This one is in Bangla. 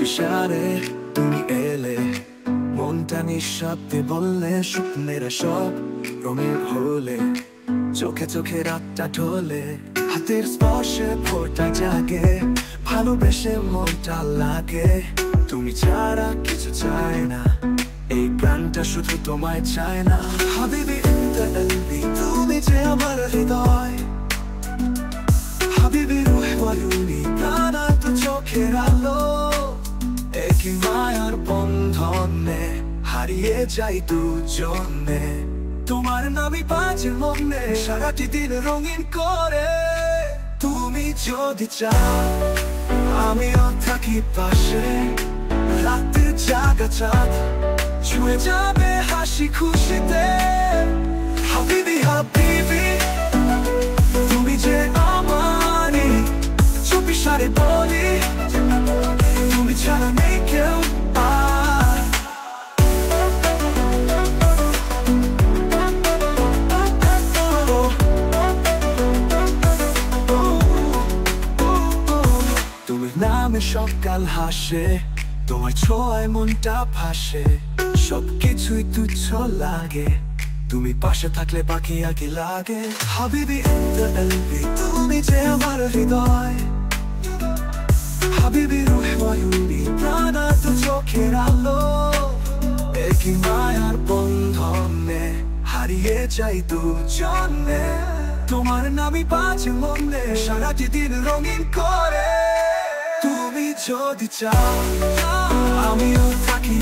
নিমেষারে তুমি এলে, মনটা নিঃশব্দে বললে স্বপ্নেরা সব রঙের হলে, চোখে চোখে রাতটা ঢোলে, হাতের স্পর্শে ভোরটা জাগে, ভালোবেসে মনটা লাগে। তুমি ছাড়া কিছু চায় না, এই প্রাণটা শুধু তোমায় চায় না। হাবিবি ইনতা কলবি, তুমি যে আমার হৃদয়। হাবিবি রুহ ওয়ায়ুনি, প্রাণ আর তো চোখের আলো, একই মায়ার বন্ধনে হারিয়ে যাই দুজনে। তোমার নামই বাজে মনে সারাটি দিন রঙিন করে। তুমি যদি চাও আমিও থাকি পাশে, রাতে জাগা চাঁদ ছুঁয়ে যাবে হাসি খুশিতে। হাবিবি হাবিবি, তুমি যে আমারই, চুপি সারে বলি, তুমি ছাড়া নেই কেউ আর। তুমি নামে সকাল হাসে, তোমার ছোঁয়ায় মনটা ভাসে, সবকিছুই তুচ্ছ লাগে, তুমি পাশে থাকলে বাকি আগে লাগে। হাবিবি ইনতা কলবি, তুমি যে আমার হৃদয়। হাবিবি রুহ ওয়ায়ুনি, প্রাণ আর তো চোখের আলো, একই মায়ার বন্ধনে হারিয়ে যাই দুজনে। তোমার নামই বাজে মনে সারাটি দিন রঙিন করে। তুমি যদি চাও আমিও থাকি।